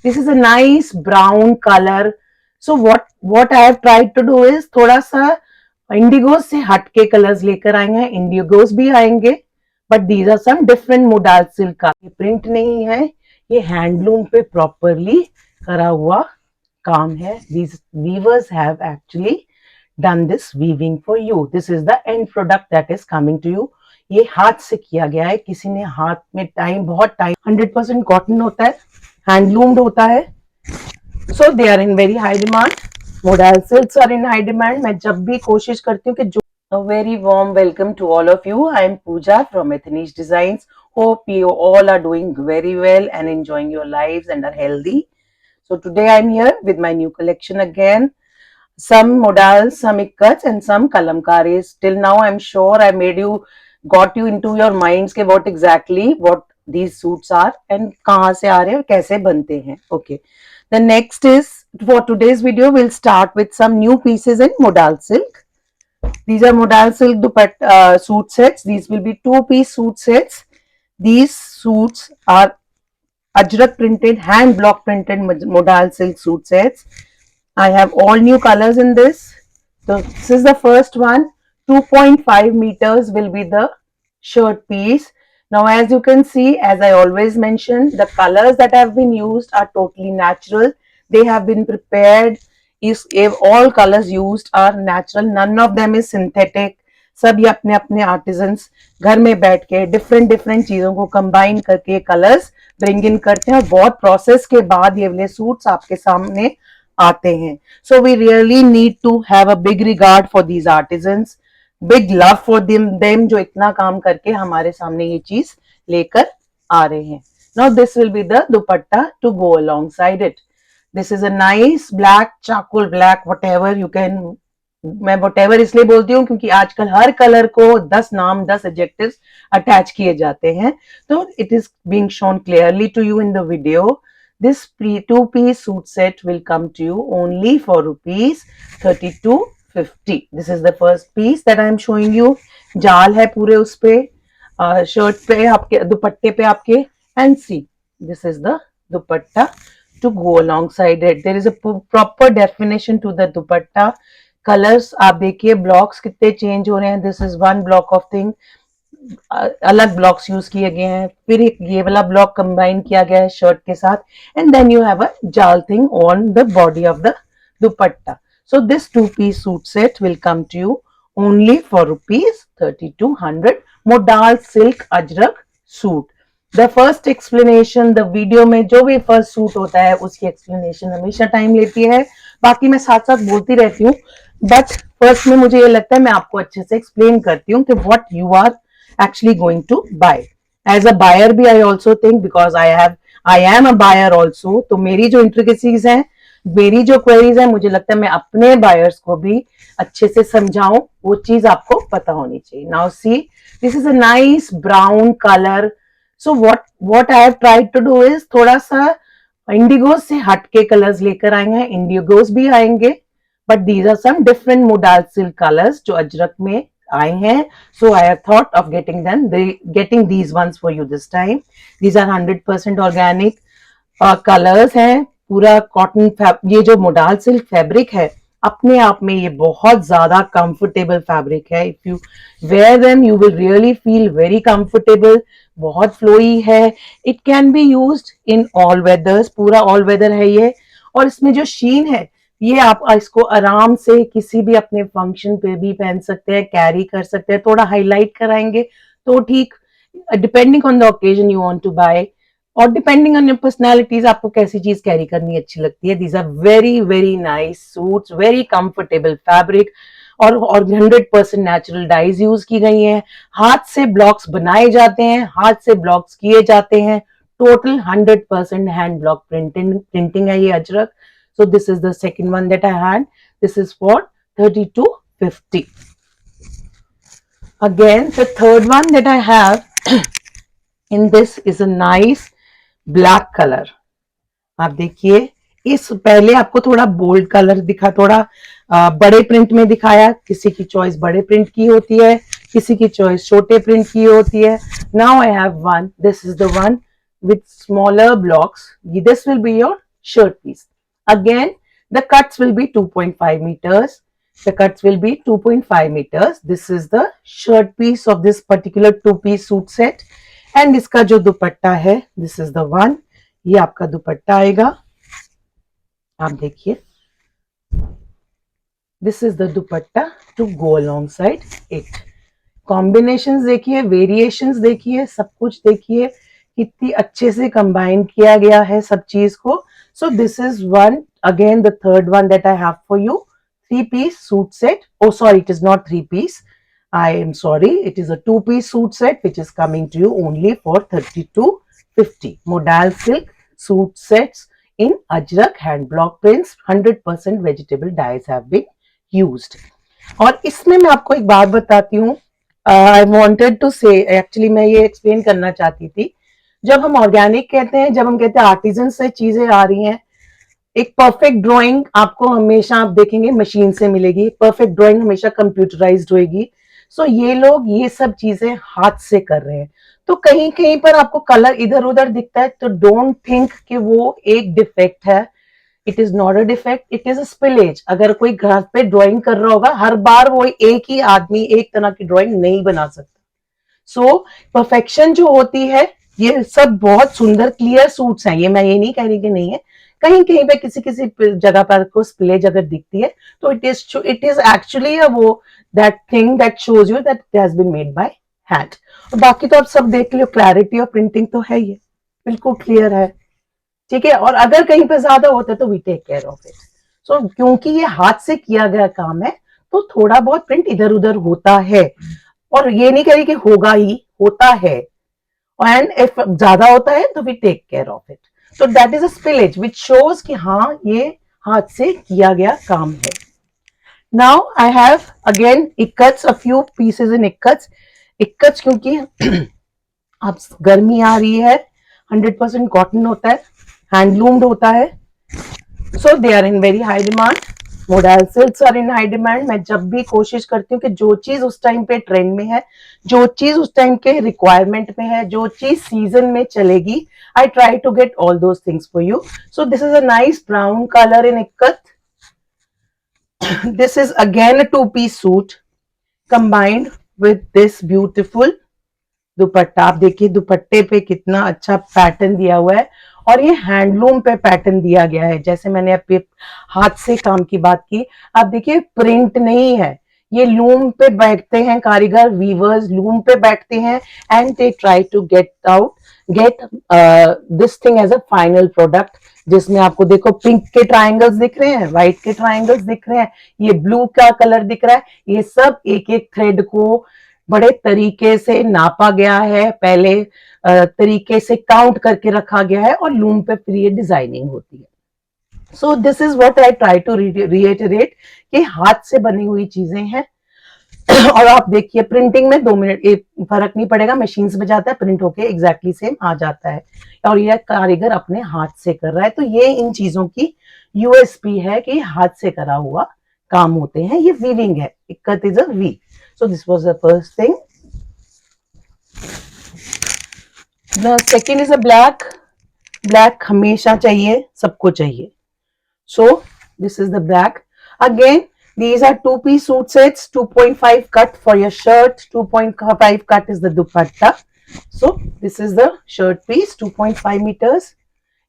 This is a nice brown color. So what I have tried to do is थोड़ा सा इंडिगोज से हटके colours लेकर आए हैं. इंडिगोज भी आएंगे, but these are some different modal silk का. ये प्रिंट नहीं है, ये हैंडलूम पे प्रॉपरली करा हुआ काम है. These weavers have actually done this weaving for you. This is the end product that is coming to you. ये हाथ से किया गया है, किसी ने हाथ में बहुत टाइम 100% कॉटन होता है, हैंडलूम्ड होता है. So they are in very high demand. Modal silks are in high demand. मैं जब भी कोशिश करती हूँ कि जो A very warm welcome to all of you. I am Pooja from Ethnish Designs. Hope you all are doing very well and enjoying your lives and are healthy. So today I am here with my new collection again. Some modals, some ikkats and some kalamkaris. Till now I am sure I got you into your minds ke what these suits are and kahan se aa rahe hain, kaise bante hain. Okay. The next is, for today's video, we'll start with some new pieces in modal silk. These are modal silk dupatta suit sets. These will be 2-piece suit sets. These suits are ajrak printed, hand block printed modal silk suit sets. I have all new colors in this. So this is the first one. 2.5 meters will be the shirt piece. Now as you can see, as I always mention, the colors that have been used are totally natural. They have been prepared. All colors used are natural. None of them is synthetic. सब ये अपने अपने artisans घर में बैठ के different चीजों को कंबाइन करके कलर्स ब्रिंग इन करते हैं और बहुत प्रोसेस के बाद ये वाले सूट्स आपके सामने आते हैं. So we really need to have a big regard for these artisans, big love for them जो इतना काम करके हमारे सामने ये चीज लेकर आ रहे हैं. Now this will be the dupatta to go alongside it. This is a nice black, charcoal black, whatever you can. मैं व्हाटएवर इसलिए बोलती हूँ क्योंकि आजकल हर कलर को 10 नाम 10 एडजेक्टिव्स अटैच किए जाते हैं. तो it is being shown clearly to you in the video. This 2-piece suit set will come to you only for rupees 3250. This is the first piece that I am showing you. जाल है पूरे उस पे, shirt पे आपके, दुपट्टे पे आपके. And see, this is the dupatta to go alongside it. There is a proper definition to the dupatta. Colors आप देखिए, ब्लॉक्स कितने चेंज हो रहे हैं. This is one block of thing. अलग ब्लॉक्स यूज किए गए हैं, फिर एक ये वाला ब्लॉक कंबाइन किया गया है शर्ट के साथ, and then you have a जाल thing on the body of the dupatta. So this 2-piece suit set will come to you only for rupees 3200. Modal silk Ajrak suit. The first explanation, the video में जो भी first suit होता है उसकी explanation हमेशा time लेती है. बाकी मैं साथ साथ बोलती रहती हूँ, बट फर्स्ट में मुझे ये लगता है मैं आपको अच्छे से एक्सप्लेन करती हूँ कि what you are actually going to buy. As a buyer भी I also think, because I am a buyer also, तो मेरी जो intricacies हैं, मेरी जो queries हैं, मुझे लगता है मैं अपने buyers को भी अच्छे से समझाऊं, वो चीज आपको पता होनी चाहिए. Now see, this is a nice brown color. So what I have tried to do is थोड़ा सा इंडिगोज से हटके कलर्स लेकर आए हैं. इंडिगोज भी आएंगे, but these are some different modal silk colors जो अजरक में आए हैं. So I have thought of getting these ones for you this time. These are 100% organic colors हैं. पूरा कॉटन, ये जो मोडाल सिल्क फैब्रिक है अपने आप में ये बहुत ज्यादा कंफर्टेबल फैब्रिक है. If you wear them you will really feel very comfortable. बहुत फ्लोई है. It can be used in all weathers. पूरा ऑल वेदर है ये. और इसमें जो शीन है, ये आप इसको आराम से किसी भी अपने फंक्शन पे भी पहन सकते हैं, कैरी कर सकते हैं. थोड़ा हाईलाइट कराएंगे तो ठीक, depending on the occasion you want to buy, और डिपेंडिंग ऑन योर पर्सनैलिटीज, आपको कैसी चीज कैरी करनी अच्छी लगती है. These are very very nice suits, very comfortable fabric, और 100% नेचुरल डाइज यूज की गई हैं. हाथ से ब्लॉक्स बनाए जाते हैं, हाथ से ब्लॉक्स किए जाते हैं. टोटल 100% हैंड ब्लॉक प्रिंटिंग है ये Ajrak. So this is the second one that I had. This is for 3250. Again, the third one that I have in this is a nice black color. आप देखिए, इस पहले आपको थोड़ा बोल्ड कलर दिखा, थोड़ा बड़े प्रिंट में दिखाया. किसी की चॉइस बड़े प्रिंट की होती है, किसी की चॉइस छोटे प्रिंट की होती है. Now I have one. This is the one with smaller blocks. This will be your shirt piece. Again, the cuts will be 2.5 meters. The cuts will be 2.5 meters. This is the shirt piece of this particular two-piece suit set. And इसका जो दुपट्टा है, this is the one. ये आपका दुपट्टा आएगा. आप देखिए. This is the dupatta to go alongside it. Combinations देखिए, variations देखिए, सब कुछ देखिए, कितनी अच्छे से combine किया गया है सब चीज को. So this is one, again the third one that I have for you. 3-piece suit set. Oh sorry, it is not 3-piece. I am sorry. It is a 2-piece suit set which is coming to you only for 32.50. Modal silk suit sets in Ajrak hand block prints. 100% vegetable dyes have been used. और इसमें मैं आपको एक बात बताती हूँ. I wanted to say, actually मैं ये explain करना चाहती थी. जब हम ऑर्गेनिक कहते हैं, जब हम कहते हैं आर्टिजन से चीजें आ रही हैं, एक परफेक्ट ड्राइंग आपको हमेशा आप देखेंगे मशीन से मिलेगी. परफेक्ट ड्राइंग हमेशा कंप्यूटराइज्ड होगी. सो ये लोग ये सब चीजें हाथ से कर रहे हैं. तो कहीं कहीं पर आपको कलर इधर उधर दिखता है, तो डोंट थिंक कि वो एक डिफेक्ट है. It is not a defect, it is a spillage. अगर कोई घर पे ड्राइंग कर रहा होगा, हर बार वो एक ही आदमी एक तरह की ड्राइंग नहीं बना सकता. सो परफेक्शन जो होती है, ये सब बहुत सुंदर क्लियर सूट्स हैं. ये मैं ये नहीं कह रही कि नहीं है. कहीं कहीं पे किसी किसी जगह पर आपको स्पिलेज अगर दिखती है, तो इट इज एक्चुअली वो that thing that shows you that it has been made by hand. और बाकी तो आप सब देख लो, क्लैरिटी और प्रिंटिंग तो है, ये बिल्कुल क्लियर है. ठीक है. और अगर कहीं पे ज्यादा होता है तो we take care of it. So क्योंकि ये हाथ से किया गया काम है, तो थोड़ा बहुत प्रिंट इधर उधर होता है. और ये नहीं कह रही कि होगा ही, होता है. एंड इफ ज्यादा होता है तो we take care of it. So that is a spillage which shows कि हाँ ये हाथ से किया गया काम है. Now I have again ikats, a few pieces in ikats. Ikats क्योंकि अब गर्मी आ रही है, 100% कॉटन होता है, हैंडलूम्ड होता है. So they are in very high demand. Modal silks are in high demand. मैं जब भी कोशिश करती हूँ कि जो चीज उस टाइम पे ट्रेंड में है, जो चीज उस टाइम के रिक्वायरमेंट में है, जो चीज सीजन में चलेगी, I try to get all those things for you. So this is a nice brown colour in ikat. This is again a 2-piece suit combined with this beautiful dupatta. आप देखिए दुपट्टे पे कितना अच्छा पैटर्न दिया हुआ है, और ये हैंडलूम पे पैटर्न दिया गया है. जैसे मैंने आपके हाथ से काम की बात की, आप देखिए प्रिंट नहीं है. ये लूम पे बैठते हैं कारीगर, वीवर्स लूम पे बैठते हैं, and they try to get this thing as a final product. जिसमें आपको देखो पिंक के ट्रायंगल्स दिख रहे हैं, व्हाइट के ट्रायंगल्स दिख रहे हैं, ये ब्लू का कलर दिख रहा है. ये सब एक एक थ्रेड को बड़े तरीके से नापा गया है, पहले तरीके से काउंट करके रखा गया है, और लूम पे फिर ये डिजाइनिंग होती है. So this is what I try to reiterate कि हाथ से बनी हुई चीजें हैं. और आप देखिए प्रिंटिंग में 2 मिनट एक फर्क नहीं पड़ेगा, मशीन में जाता है, प्रिंट होके एग्जैक्टली सेम आ जाता है, और ये कारीगर अपने हाथ से कर रहा है. तो ये इन चीजों की यूएसपी है कि हाथ से करा हुआ काम होते हैं. ये वीविंग है, ikat is a we. So this was the first thing. The second is a black. Black हमेशा चाहिए, सबको चाहिए. So this is the black. Again, these are 2-piece suit sets. 2.5 cut for your shirt. 2.5 cut is the dupatta. So this is the shirt piece. 2.5 meters.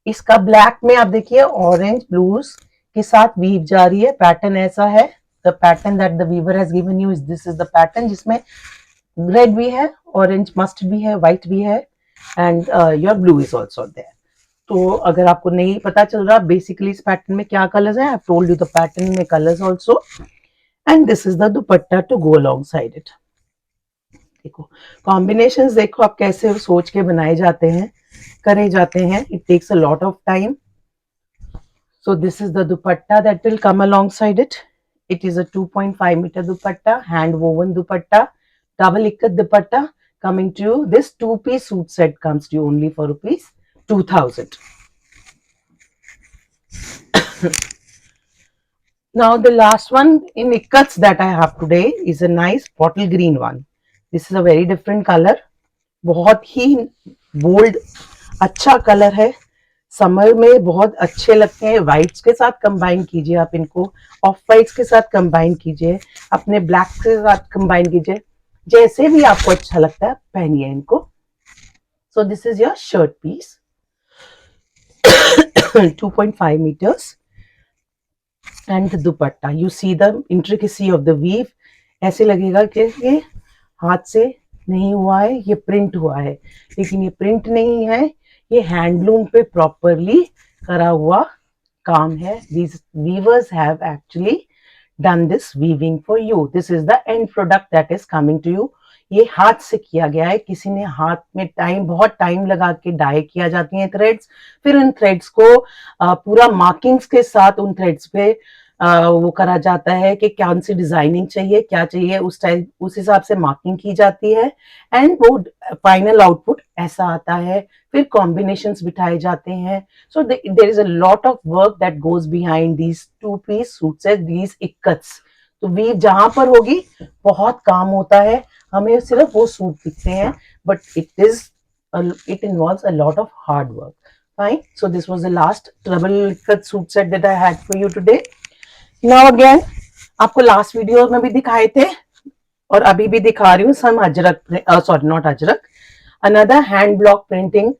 इसका black में आप देखिए orange blues के साथ वीव जा रही है. पैटर्न ऐसा है. The pattern that the weaver has given you is this is the pattern, जिसमें रेड भी है, ऑरेंज मस्टर्ड भी है, व्हाइट भी है, and your blue is also there. तो अगर आपको नहीं पता चल रहा बेसिकली इस पैटर्न में क्या कलर्स हैं, I told you the pattern में colours also. And this is the dupatta to go alongside it. देखो कॉम्बिनेशंस देखो आप कैसे सोच के बनाए जाते हैं, करे जाते हैं. It takes a lot of time. So this is the dupatta that will come alongside it. It is a 2.5 meter dupatta, hand woven dupatta, double ikat dupatta, coming to you. This 2-piece suit set comes to you only for rupees 2000. Now the last one in ikats that I have today is a nice bottle green one. This is a very different color. बहुत ही bold अच्छा colour है, summer में बहुत अच्छे लगते हैं। Whites के साथ कंबाइन कीजिए आप इनको, ऑफ व्हाइट्स के साथ कंबाइन कीजिए, अपने ब्लैक के साथ कंबाइन कीजिए, जैसे भी आपको अच्छा लगता है पहनिए इनको। So this is your shirt piece 2.5 meters and the dupatta. You see the intricacy of the weave. ऐसे लगेगा कि ये हाथ से नहीं हुआ है, ये प्रिंट हुआ है, लेकिन ये प्रिंट नहीं है, ये हैंडलूम पे प्रॉपरली करा हुआ काम है. These weavers have actually done this weaving for you. This is the end product that is coming to you. ये हाथ से किया गया है, किसी ने हाथ में बहुत टाइम लगा के डाई किया जाती हैं थ्रेड्स, फिर उन थ्रेड्स को पूरा मार्किंग्स के साथ उन थ्रेड्स पे वो करा जाता है कि कौन सी डिजाइनिंग चाहिए, क्या चाहिए, उस हिसाब से मार्किंग की जाती है, एंड वो फाइनल आउटपुट ऐसा आता है. फिर कॉम्बिनेशंस बिठाए जाते हैं. So there is a lot of work that goes behind these two piece suits, these ikats. तो वीव जहां पर होगी बहुत काम होता है, हमें सिर्फ वो सूट दिखते हैं, but it involves a lot of hard work. Fine. So this was the last double cut suit set that I had for you today. Now again, आपको लास्ट वीडियो में भी दिखाए थे और अभी भी दिखा रही हूँ some Ajrak, sorry not Ajrak, another hand block printing.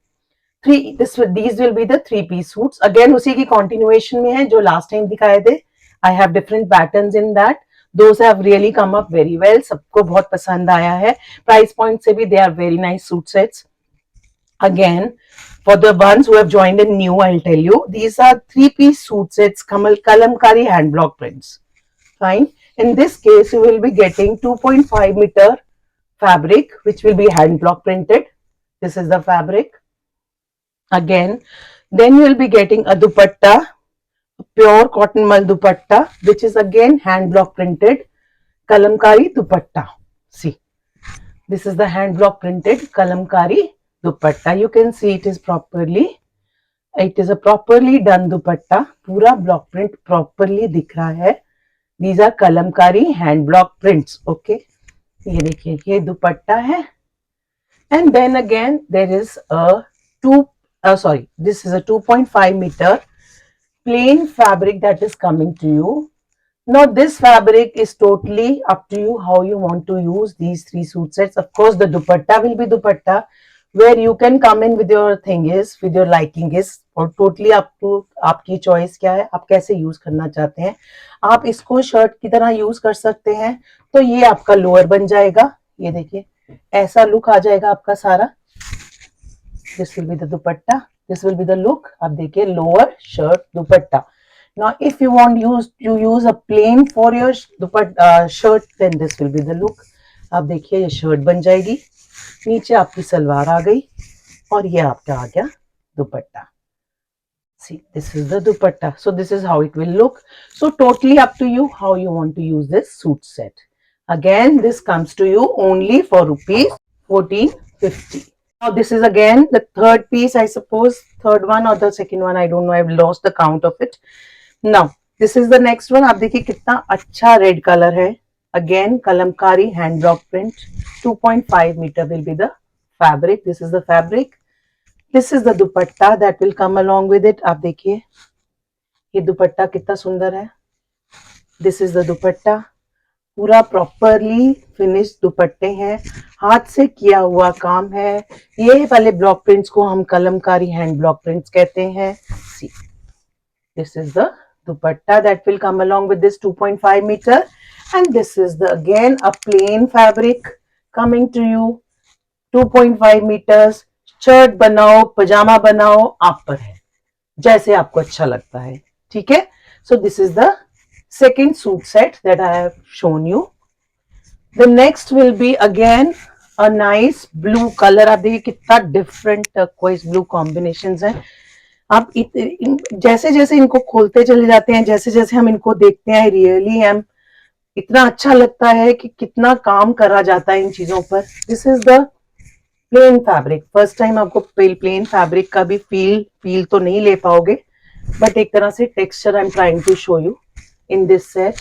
These will be the 3-piece suits. Again उसी की continuation में है जो last time दिखाए थे. I have different patterns in that. Those have really come up very well. सबको बहुत पसंद आया है. Price point से भी they are very nice suit sets. Again, for the ones who have joined in new, I'll tell you, these are 3-piece suit sets, kalamkari hand block prints. Fine. In this case, you will be getting 2.5 meter fabric, which will be hand block printed. This is the fabric. Again, then you will be getting a dupatta, pure cotton mal dupatta, which is again hand block printed, kalamkari dupatta. See, this is the hand block printed kalamkari dupatta. You can see it is a properly done dupatta. पूरा block print properly दिख रहा है. These are kalamkari hand block prints. Okay, ये देखिए ये दुपट्टा है. And then again there is a this is a 2.5 meter plain fabric that is coming to you. Now this fabric is totally up to you how you want to use these 3 suit sets. Of course the dupatta will be dupatta, where you can come in with your with your liking is, और totally up to आपकी choice क्या है, आप कैसे use करना चाहते हैं. आप इसको शर्ट की तरह यूज कर सकते हैं. तो ये आपका लोअर बन जाएगा. ये देखिए ऐसा लुक आ जाएगा आपका सारा. This will be the dupatta, this will be the look. आप देखिए lower shirt dupatta. Now if you want to use a plain for your shirt, then this will be the look. आप देखिए ये shirt बन जाएगी, नीचे आपकी सलवार आ गई और ये आपका आ गया दुपट्टा. See, this is the dupatta. So this is how it will look. So totally up to you how you want to use this suit set. Again, this comes to you only for rupees 1450. Now this is again the third piece, I suppose, third one or the second one, I don't know, I've lost the count of it. Now this is the next one. आप देखिए कितना अच्छा red colour है. Again kalamkari hand block print. 2.5 meter will be the fabric. This is the fabric. This is the dupatta that will come along with it. आप देखिए ये दुपट्टा कितना सुंदर है. This is the dupatta. पूरा प्रॉपरली फिनिश दुपट्टे हैं, हाथ से किया हुआ काम है. ये वाले ब्लॉक प्रिंट्स को हम कलमकारी हैंड ब्लॉक प्रिंट्स कहते हैं. See, this is the dupatta that will come along with this 2.5 meter, and this is the again a plain fabric coming to you. 2.5 meters. Shirt बनाओ, पजामा बनाओ, आप पर है, जैसे आपको अच्छा लगता है. ठीक है. So this is the second suit set that I have shown you. The next will be again a nice blue color. आप देखिए कितना different turquoise blue combinations हैं. आप जैसे जैसे इनको खोलते चले जाते हैं, जैसे जैसे हम इनको देखते हैं, रियली हम इतना अच्छा लगता है कि कितना काम करा जाता है इन चीजों पर. This is the plain fabric. First time आपको प्लेन फैब्रिक का भी फील तो नहीं ले पाओगे, बट एक तरह से texture I am trying to show you in this set.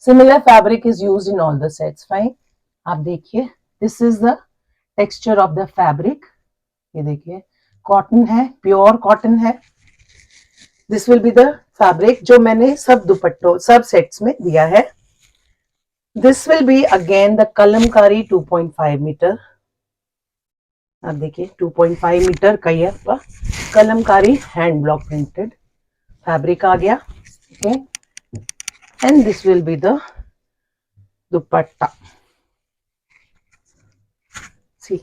Similar fabric is used in all the sets. Fine. आप देखिए this is the texture of the fabric. ये देखिए कॉटन है, प्योर कॉटन है। This will be the fabric जो मैंने सब दुपट्टों सब सेट्स में दिया है। This will be again the kalamkari 2.5 metre. आप देखिए 2.5 मीटर का ये आपका kalamkari hand block printed fabric आ गया। Okay, and this will be the dupatta. See,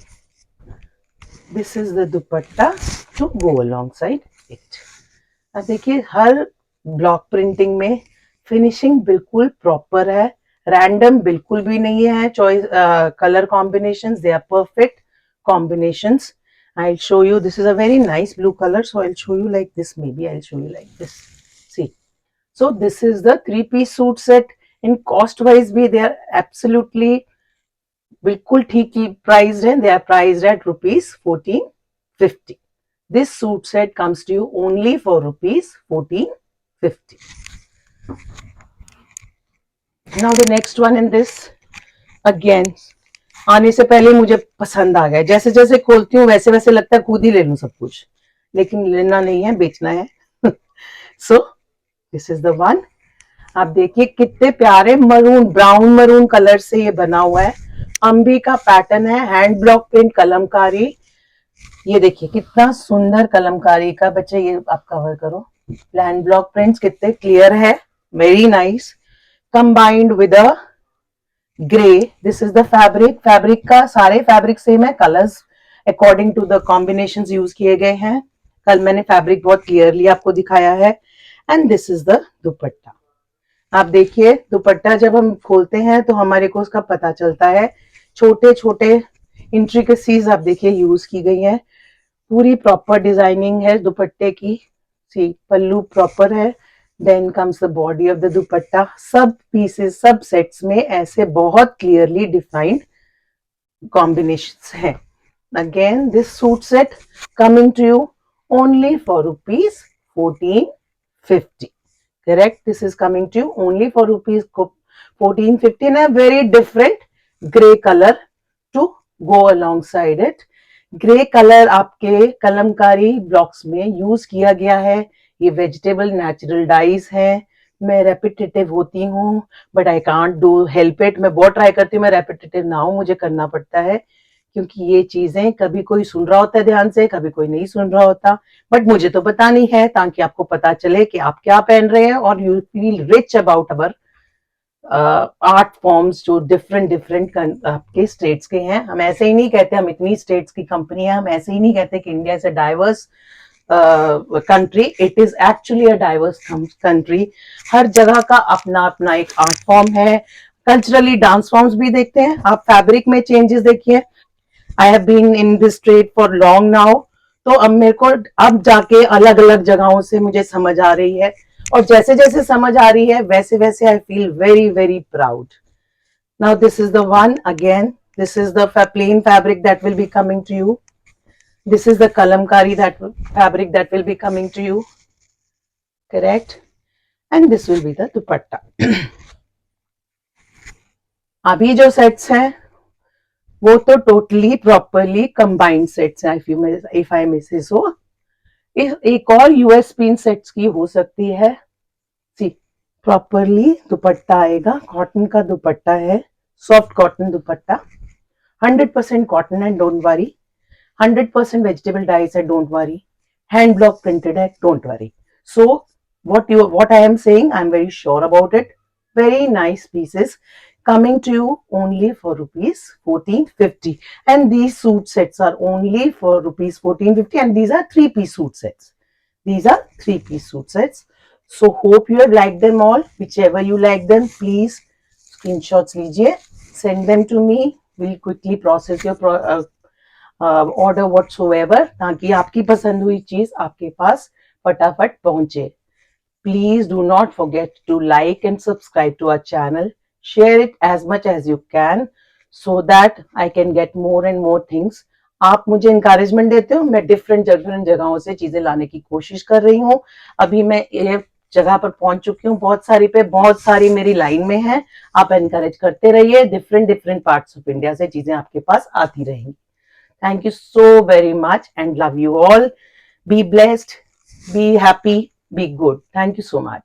this is the dupatta to go alongside it। अब देखिए हर ब्लॉक प्रिंटिंग में फिनिशिंग बिल्कुल प्रॉपर है, रैंडम बिल्कुल भी नहीं है। Choice colour combinations, they are perfect combinations। I'll show you, this is a very nice blue color, so I'll show you like this, maybe I'll show you like this। See, so this is the 3-piece suit set। in cost wise भी they are absolutely बिल्कुल ठीक ही priced है। they are priced at rupees 1450। this suit set comes to you only for rupees 1450। now the next one in this, again आने से पहले मुझे पसंद आ गया, जैसे जैसे खोलती हूँ वैसे वैसे लगता है खुद ही ले लूं सब कुछ, लेकिन लेना नहीं है, बेचना है। So this is the one. आप देखिए कितने प्यारे मरून, ब्राउन मरून कलर से ये बना हुआ है। अंबी का पैटर्न है, हैंड ब्लॉक प्रिंट कलमकारी। ये देखिए कितना सुंदर कलमकारी का, बच्चे ये आप कवर करो। हैंड ब्लॉक प्रिंट्स कितने क्लियर है, very nice, combined with a grey. This is the fabric. Fabric का सारे फैब्रिक सेम है, colours according to the combinations use किए गए हैं। कल मैंने फैब्रिक बहुत क्लियरली आपको दिखाया है। एंड दिस इज द दुपट्टा। आप देखिए दुपट्टा जब हम खोलते हैं तो हमारे को उसका पता चलता है, छोटे छोटे इंट्रिकेसीज आप देखिए यूज की गई है, पूरी प्रॉपर डिजाइनिंग है दुपट्टे की। सी, पल्लू प्रॉपर है, then comes the body of the dupatta. सब पीसेस सब सेट्स में ऐसे बहुत क्लियरली डिफाइंड कॉम्बिनेशंस हैं। Again this suit set coming to you only for rupees 1450। correct, this is coming to you only for rupees 1450 in a very different gray color to go alongside it। Grey colour आपके Kalamkari blocks में use किया गया है। ये vegetable natural dies है। मैं repetitive होती हूँ but I can't do help it. मैं बहुत ट्राई करती हूँ मैं रेपिटेटिव ना हूँ, मुझे करना पड़ता है क्योंकि ये चीजें कभी कोई सुन रहा होता है ध्यान से, कभी कोई नहीं सुन रहा होता, बट मुझे तो बतानी है ताकि आपको पता चले कि आप क्या पहन रहे हैं और you feel rich about our art forms जो डिफरेंट डिफरेंट आपके स्टेट्स के हैं। हम ऐसे ही नहीं कहते हम इतनी स्टेट्स की कंपनी है, हम ऐसे ही नहीं कहते कि India is a diverse country. It is actually a diverse country. हर जगह का अपना अपना एक आर्ट फॉर्म है। कल्चरली डांस फॉर्म्स भी देखते हैं आप, फैब्रिक में चेंजेस देखिए। I have been in this trade for long now, तो अब मेरे को अब जाके अलग अलग जगहों से मुझे समझ आ रही है, और जैसे जैसे समझ आ रही है वैसे वैसे I feel very very proud. Now this is the one again, this is the plain fabric that will be coming to you. This is the kalamkari that fabric that will be coming to you, correct, and this will be the dupatta. अभी जो sets हैं वो तो totally properly combined sets हैं, if I may say so. एक और USP इन sets की हो सकती है। सी, प्रॉपरली दुपट्टा आएगा, कॉटन का दुपट्टा है, सॉफ्ट कॉटन दुपट्टा, 100% कॉटन है, डोंट वरी। 100% वेजिटेबल डाइज है, don't worry. Hand block printed है, don't worry. So what I am saying, I am very sure about it। Very nice pieces coming to you only for rupees 1450, and these suit sets are only for rupees 1450, and these are 3-piece suit sets। These are 3-piece suit sets। So hope you have liked them all। whichever you like them, please screenshots लीजिए, send them to me। we'll quickly process your order whatsoever, ताकि आपकी पसंद हुई चीज आपके पास फटाफट पहुंचे। Please do not forget to like and subscribe to our channel। Share it as much as you can so that I can get more and more things। आप मुझे encouragement देते हो, मैं different जगहों से चीजें लाने की कोशिश कर रही हूँ। अभी मैं ये जगह पर पहुंच चुकी हूँ, बहुत सारी मेरी लाइन में है। आप encourage करते रहिए, different parts of India से चीजें आपके पास आती रहेंगी। Thank you so very much and love you all. Be blessed, be happy, be good. Thank you so much.